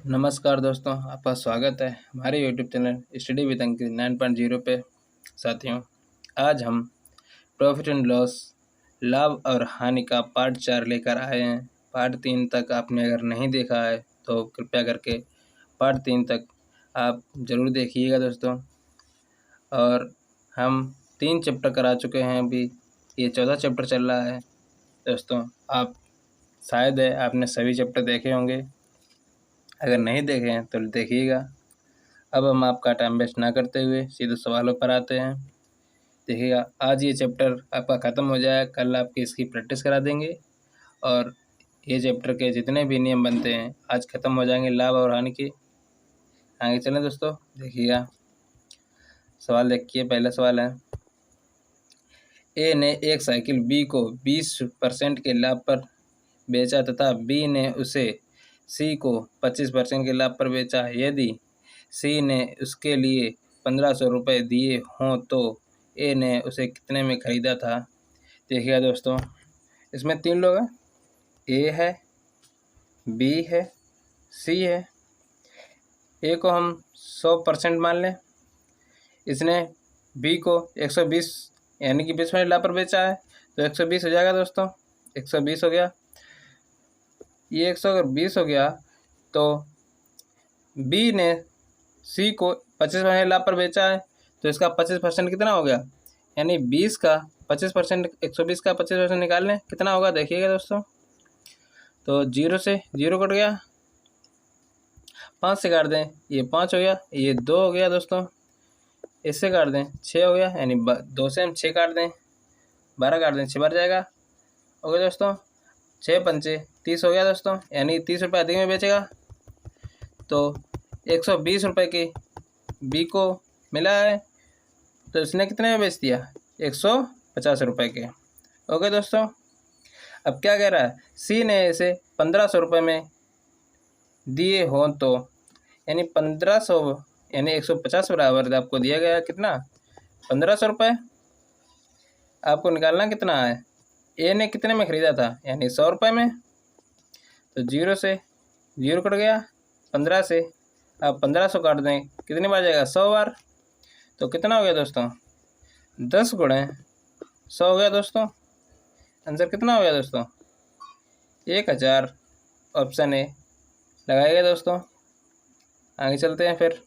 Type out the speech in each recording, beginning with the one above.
नमस्कार दोस्तों, आपका स्वागत है हमारे यूट्यूब चैनल स्टडी विद अंकित 9.0 पे। साथियों, आज हम प्रॉफिट एंड लॉस, लाभ और हानि का पार्ट 4 लेकर आए हैं। पार्ट 3 तक आपने अगर नहीं देखा है तो कृपया करके पार्ट 3 तक आप ज़रूर देखिएगा दोस्तों। और हम 3 चैप्टर करा चुके हैं, अभी ये 14 चैप्टर चल रहा है दोस्तों। आप शायद आपने सभी चैप्टर देखे होंगे, अगर नहीं देखे हैं तो देखिएगा। अब हम आपका टाइम वेस्ट ना करते हुए सीधे सवालों पर आते हैं। देखिएगा, आज ये चैप्टर आपका ख़त्म हो जाए, कल आपकी इसकी प्रैक्टिस करा देंगे और ये चैप्टर के जितने भी नियम बनते हैं आज ख़त्म हो जाएंगे, लाभ और हानि के। आगे चलें दोस्तों, देखिएगा सवाल देखिए। पहला सवाल है, ए ने एक साइकिल बी को 20% के लाभ पर बेचा तथा बी ने उसे सी को 25% के लाभ पर बेचा। यदि सी ने उसके लिए 1500 रुपये दिए हों तो ए ने उसे कितने में ख़रीदा था। देखिएगा दोस्तों, इसमें 3 लोग हैं, ए है, बी है, सी है। ए को हम 100% मान लें, इसने बी को 120 यानी कि 20% लाभ पर बेचा है, तो 120 हो जाएगा दोस्तों। 120 हो गया, ये 120 हो गया। तो बी ने सी को 25% लाभ पर बेचा है, तो इसका 25% कितना हो गया, यानी 20 का 25%, 120 का 25% निकाल लें, कितना होगा देखिएगा दोस्तों। तो 0 से 0 कट गया, 5 से काट दें, ये 5 हो गया, ये 2 हो गया दोस्तों, इससे काट दें 6 हो गया, यानी 2 से हम 6 काट दें, 12 काट दें, 6 बार जाएगा। हो गया दोस्तों, 6 पंचे 30 हो गया दोस्तों, यानी 30 रुपये अधिक में बेचेगा। तो 120 रुपये की बी को मिला है, तो इसने कितने में बेच दिया, 150 रुपये के। ओके दोस्तों, अब क्या कह रहा है, सी ने इसे 1500 रुपये में दिए हों तो, यानी 1500 यानी 150 बराबर आपको दिया गया कितना, 1500 रुपये। आपको निकालना कितना है, ए ने कितने में ख़रीदा था, यानी 100 रुपये में। तो 0 से 0 कट गया, 15 से आप 1500 काट दें, कितनी बार जाएगा, 100 बार। तो कितना हो गया दोस्तों, 10 गुणे 100 हो गया दोस्तों। आंसर कितना हो गया दोस्तों, 1000। ऑप्शन ए लगाएगा दोस्तों। आगे चलते हैं फिर।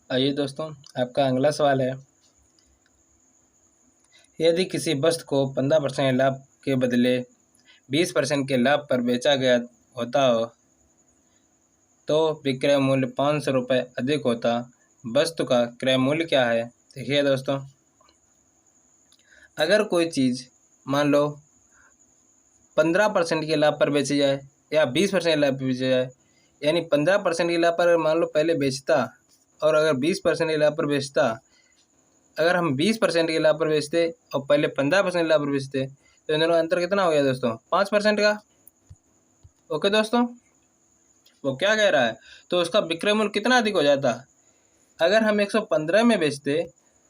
आइए दोस्तों, आपका अगला सवाल है, यदि किसी वस्तु को 15% लाभ के बदले 20% के लाभ पर बेचा गया होता हो तो विक्रय मूल्य 500 रुपये अधिक होता। वस्तु का क्रय मूल्य क्या है। देखिए दोस्तों, अगर कोई चीज़ मान लो 15% के लाभ पर बेची जाए या 20% के लाभ पर बेची जाए, यानी 15% के लाभ पर मान लो पहले बेचता, और अगर 20% के लाभ पर बेचता, अगर हम 20% के लाभ पर बेचते और पहले 15% लाभ पर बेचते, तो इन दोनों अंतर कितना हो गया दोस्तों, 5% का। ओके दोस्तों, वो क्या कह रहा है, तो उसका विक्रय मूल्य कितना अधिक हो जाता। अगर हम 115 में बेचते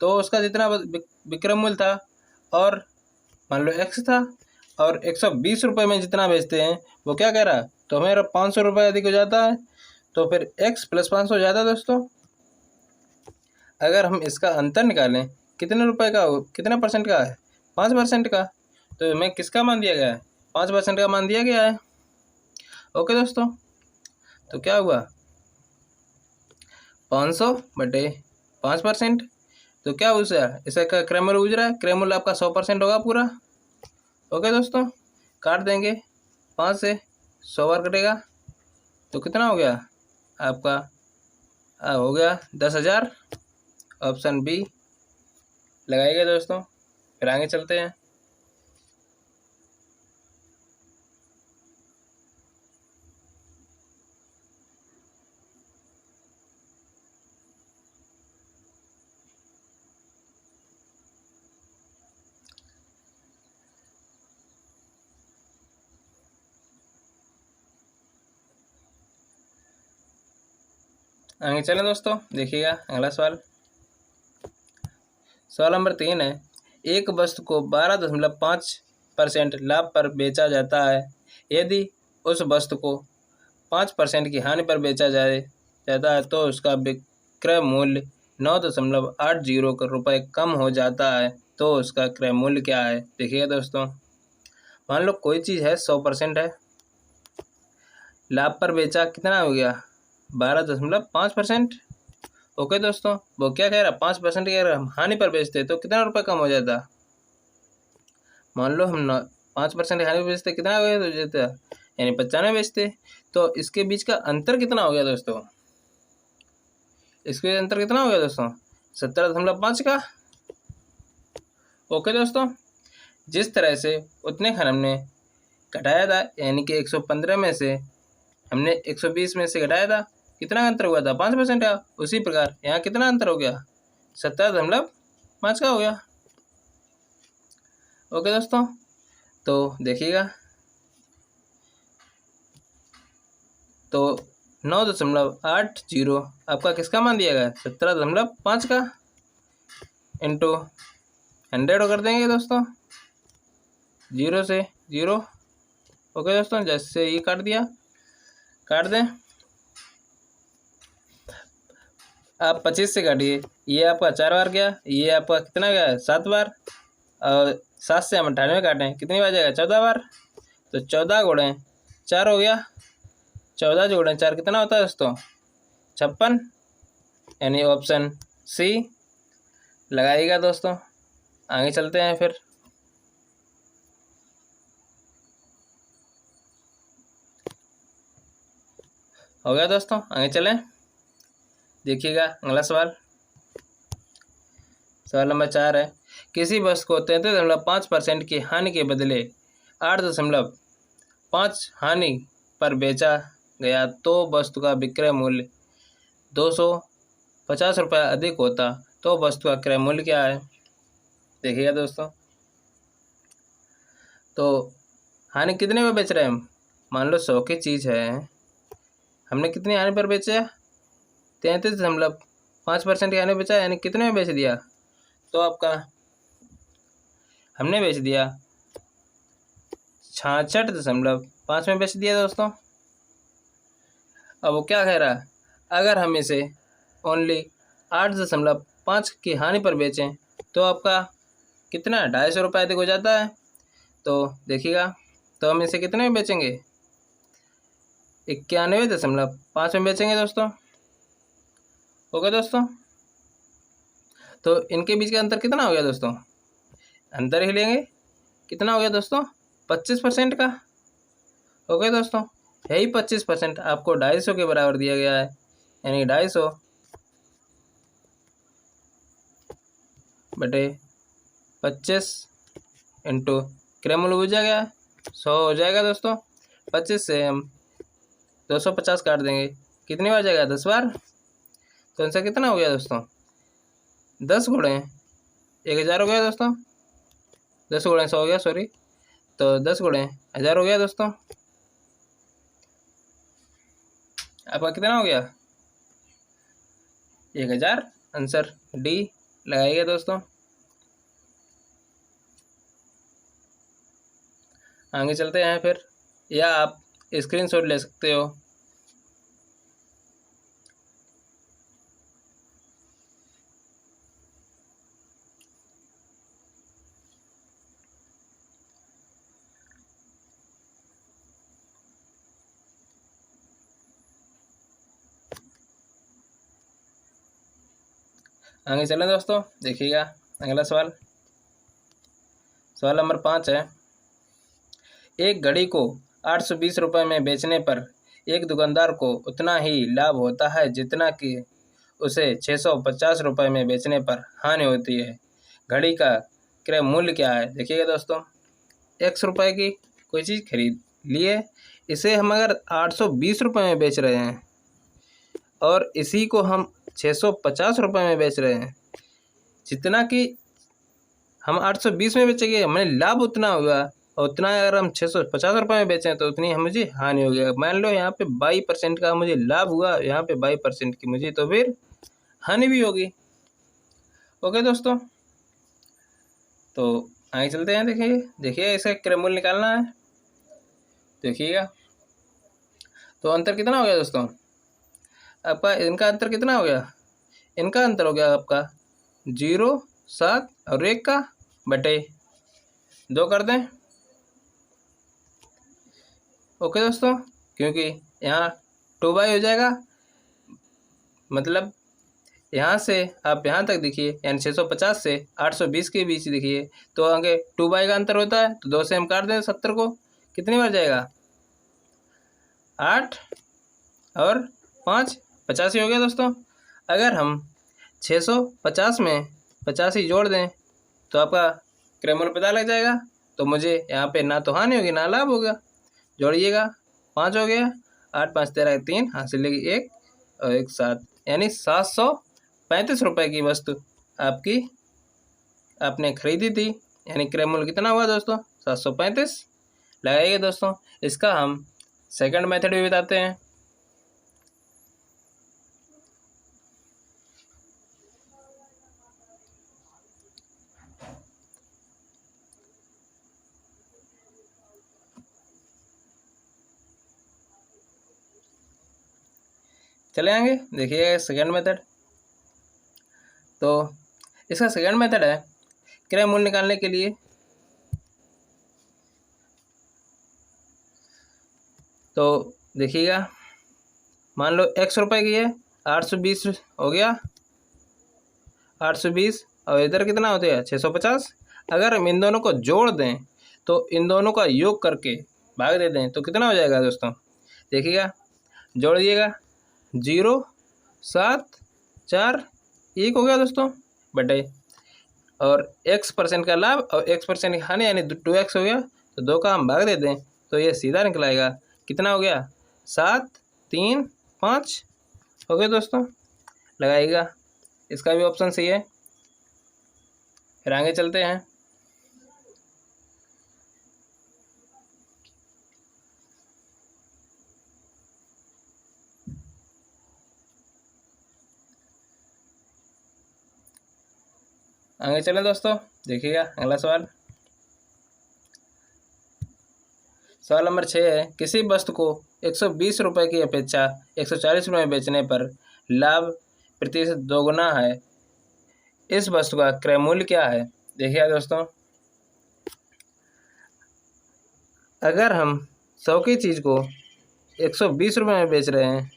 तो उसका जितना विक्रय मूल्य था, और मान लो x था, और 120 रुपये में जितना बेचते हैं वो क्या कह रहा है, तो हमारा 500 रुपये अधिक हो जाता है। तो फिर x + 500 हो जाता है दोस्तों। अगर हम इसका अंतर निकालें, कितने रुपए का, कितने परसेंट का है, 5% का। तो हमें किसका मान दिया गया है, 5% का मान दिया गया है। ओके दोस्तों, तो क्या हुआ, 500 बटे 5%। तो क्या हुआ, इसका क्रय मूल्य पूछ रहा है, क्रय मूल्य आपका 100% होगा पूरा। ओके दोस्तों, काट देंगे, 5 से 100 बार कटेगा, तो कितना हो गया आपका, हो गया 10,000। ऑप्शन बी लगाइएगा दोस्तों। फिर आगे चलते हैं। आगे चलें दोस्तों, देखिएगा अगला सवाल। सवाल नंबर 3 है, एक वस्तु को 12.5% लाभ पर बेचा जाता है। यदि उस वस्तु को 5% की हानि पर बेचा जाता है तो उसका विक्रय मूल्य 9.80 रुपये कम हो जाता है, तो उसका क्रय मूल्य क्या है? देखिएगा दोस्तों, मान लो कोई चीज़ है 100% है, लाभ पर बेचा कितना हो गया 12.5%। ओके दोस्तों, वो क्या कह रहा 5% की अगर हम हानि पर बेचते तो कितना रुपये कम हो जाता। मान लो हम 5% हानि पर बेचते, कितना हो जाता यानी 95 बेचते। तो इसके बीच का अंतर कितना हो गया दोस्तों? इसके अंतर कितना हो गया दोस्तों? 17.5 का। ओके दोस्तों, जिस तरह से उतने खन हमने घटाया था, यानी कि 115 में से हमने 120 में से घटाया था, कितना अंतर हुआ था 5% का। उसी प्रकार यहाँ कितना अंतर हो गया 17.5 का हो गया। ओके दोस्तों, तो देखिएगा, तो 9.80 आपका किसका मान दिया गया 17.5 का इंटू 100 कर देंगे दोस्तों, 0 से 0। ओके दोस्तों, जैसे ये काट दिया, काट दें। आप 25 से काटिए, ये आपका 4 बार गया, ये आपका कितना गया 7 बार, और 7 से हम 98 काटें कितनी बार जाएगा 14 बार। तो 14 गुणे 4 हो गया, 14 जोड़ें 4 कितना होता है दोस्तों 56, यानी ऑप्शन सी लगाइएगा दोस्तों। आगे चलते हैं फिर। हो गया दोस्तों, आगे चलें, देखिएगा अगला सवाल। सवाल नंबर 4 है, किसी वस्तु को 33.5% की हानि के बदले 8.5 हानि पर बेचा गया तो वस्तु का विक्रय मूल्य 250 रुपये अधिक होता, तो वस्तु का क्रय मूल्य क्या है? देखिएगा दोस्तों, तो हानि कितने में बेच रहे हैं हम? मान लो 100 की चीज़ है, हमने कितनी हानि पर बेचा 33.5% की हानि बेचा, यानी कितने में बेच दिया? तो आपका हमने बेच दिया 66.5 में बेच दिया दोस्तों। अब वो क्या कह रहा है, अगर हम इसे ओनली 8.5 की हानि पर बेचें तो आपका कितना 250 रुपये अधिक हो जाता है। तो देखिएगा, तो हम इसे कितने में बेचेंगे 91.5 में बेचेंगे दोस्तों। ओके दोस्तों, तो इनके बीच का अंतर कितना हो गया दोस्तों? अंतर ही लेंगे, कितना हो गया दोस्तों 25% का। ओके दोस्तों, यही 25% आपको 250 के बराबर दिया गया है, यानी 250 बटे 25 इंटू क्रय मूल्य हो जाएगा 100 हो जाएगा दोस्तों। 25 से हम 250 काट देंगे, कितनी बार जाएगा 10 बार। तो आंसर कितना हो गया दोस्तों 10 गुणे 1000 हो गया दोस्तों, 10 गुणे 100 हो गया, सॉरी, तो 10 गुणे 1000 हो गया दोस्तों। आपका कितना हो गया 1000, आंसर डी लगाइएगा दोस्तों। आगे चलते हैं फिर, या आप स्क्रीनशॉट ले सकते हो। आगे चलें दोस्तों, देखिएगा अगला सवाल। सवाल नंबर 5 है, एक घड़ी को 820 रुपये में बेचने पर एक दुकानदार को उतना ही लाभ होता है जितना कि उसे 650 रुपये में बेचने पर हानि होती है। घड़ी का क्रय मूल्य क्या है। देखिएगा दोस्तों, ₹X की कोई चीज़ खरीद लिए, इसे हम अगर 820 रुपये में बेच रहे हैं और इसी को हम 650 रुपये में बेच रहे हैं, जितना कि हम 820 में बेचेंगे हमें लाभ उतना होगा, और उतना अगर हम 650 रुपये में बेचें तो उतनी मुझे हानि हो गया। मान लो यहाँ पे 22% का मुझे लाभ हुआ, यहाँ पे 22% की मुझे तो फिर हानि भी होगी। ओके दोस्तों, तो आगे चलते हैं। देखिए इसका क्रय मूल्य निकालना है। देखिएगा तो अंतर कितना हो गया दोस्तों, आपका इनका अंतर कितना हो गया, इनका अंतर हो गया आपका 0.7 और 1 का बटे 2 कर दें। ओके दोस्तों, क्योंकि यहाँ 2/, हो जाएगा, मतलब यहाँ से आप यहाँ तक देखिए, यानी 650 से 820 के बीच देखिए, तो आगे 2/, का अंतर होता है, तो 2 से हम काट दें 70 को, कितनी बार जाएगा, 8 और 5 85 हो गया दोस्तों। अगर हम 650 में 85 जोड़ दें तो आपका क्रय मूल्य पता लग जाएगा। तो मुझे यहाँ पे ना तो हानि होगी ना लाभ होगा। जोड़िएगा, 5 हो गया, 8 5 13 3, हाथ से लेगी 1 और 1 7, यानी 735 रुपये की वस्तु आपकी आपने खरीदी थी, यानी क्रय मूल्य कितना हुआ दोस्तों, 735 लगाइए दोस्तों। इसका हम सेकंड मेथड भी बताते हैं। चले आएंगे, देखिए सेकंड मेथड। तो इसका सेकंड मेथड है क्रय मूल्य निकालने के लिए। तो देखिएगा, मान लो ₹X की है, 820 हो गया, 820 और इधर कितना होता है 650। अगर हम इन दोनों को जोड़ दें तो इन दोनों का योग करके भाग दे दें तो कितना हो जाएगा दोस्तों, देखिएगा, जोड़ दिएगा, 0.7 1 हो गया दोस्तों, बटे और X% का लाभ और X% की हानि, यानी 2X हो गया, तो 2 का हम भाग दे दें तो ये सीधा निकलाएगा, कितना हो गया, 7 3 5 हो गया दोस्तों। लगाइएगा, इसका भी ऑप्शन सही है। फिर आगे चलते हैं। आगे चलें दोस्तों, देखिएगा अगला सवाल। सवाल नंबर 6 है, किसी वस्तु को 120 रुपये की अपेक्षा 140 रुपये में बेचने पर लाभ प्रतिशत दोगुना है, इस वस्तु का क्रय मूल्य क्या है। देखिए दोस्तों, अगर हम 100 की चीज़ को 120 रुपये में बेच रहे हैं,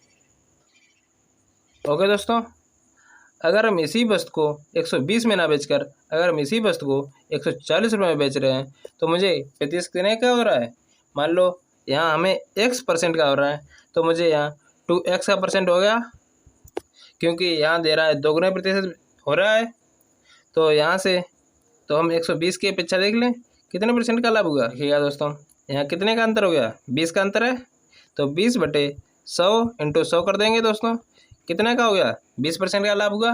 ओके दोस्तों, अगर हम इसी वस्तु को 120 में ना बेचकर अगर हम इसी वस्तु को 140 रुपये में बेच रहे हैं तो मुझे प्रतिशत कितने का हो रहा है, मान लो यहाँ हमें X% का हो रहा है, तो मुझे यहाँ 2X का परसेंट हो गया, क्योंकि यहाँ दे रहा है दोगुने प्रतिशत हो रहा है। तो यहाँ से तो हम 120 की अपेक्षा देख लें कितने % का लाभ होगा। देखिएगा दोस्तों, यहाँ कितने का अंतर हो गया, 20 का अंतर है, तो 20/100 × 100 कर देंगे दोस्तों, कितने का हो गया, 20% का लाभ हुआ।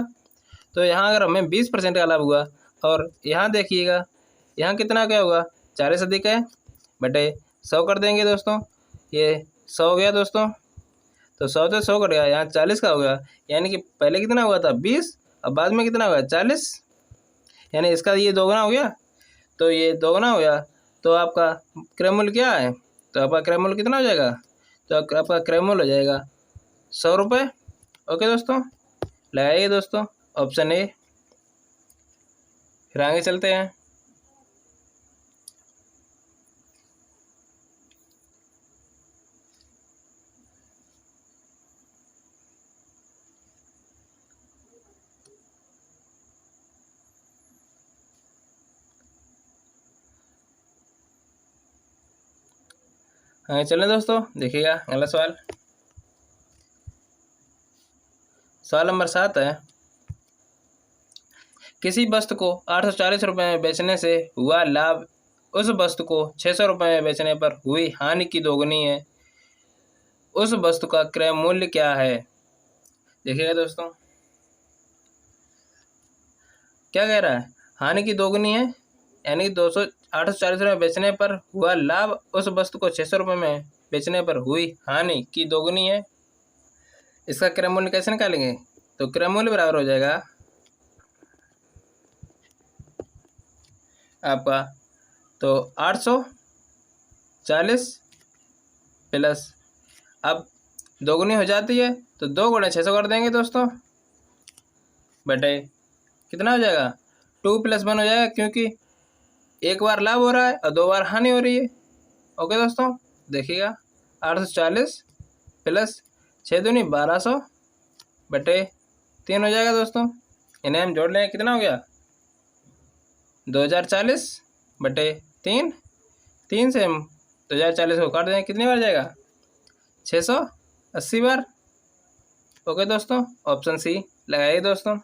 तो यहाँ अगर हमें 20% का लाभ हुआ, और यहाँ देखिएगा यहाँ कितना क्या होगा, 40 अधिक है, बटे 100 कर देंगे दोस्तों, ये 100 हो गया दोस्तों। तो 100 से 100 कट गया, यहाँ 40 का हो गया, यानी कि पहले कितना हुआ था 20 और बाद में कितना हुआ 40, यानी इसका ये दोगुना हो गया, तो ये दोगुना हो गया। तो आपका क्रय मूल्य क्या है, तो आपका क्रय मूल्य कितना हो जाएगा, तो आपका क्रय मूल्य हो जाएगा 100 रुपये। ओके दोस्तों, लगाइए दोस्तों ऑप्शन ए। फिर आगे चलते हैं। आगे चलें दोस्तों, देखिएगा अगला सवाल। सवाल नंबर 7 है, किसी वस्तु को 840 रुपये में बेचने से हुआ लाभ उस वस्तु को 600 रुपये में बेचने पर हुई हानि की दोगुनी है। उस वस्तु का क्रय मूल्य क्या है? देखिएगा दोस्तों, क्या कह रहा है? हानि की दोगुनी है, यानी 840 रुपये बेचने पर हुआ लाभ उस वस्तु को 600 रुपये में बेचने पर हुई हानि की दोगुनी है। इसका क्रय मूल्य कैसे निकालेंगे? तो क्रय मूल्य बराबर हो जाएगा आपका तो 840 प्लस, अब दोगुनी हो जाती है तो 2 गुणे 600 कर देंगे दोस्तों, बटे कितना हो जाएगा? 2 + 1 हो जाएगा, क्योंकि एक बार लाभ हो रहा है और 2 बार हानि हो रही है। ओके दोस्तों, देखिएगा 840 प्लस 6 दूनी 1200 बटे 3 हो जाएगा दोस्तों। इन्हें हम जोड़ लें, कितना हो गया? 2040 बटे 3। 3 से हम 2040 को काट दें, कितनी बार जाएगा? 680 बार। ओके दोस्तों, ऑप्शन सी लगाइए दोस्तों।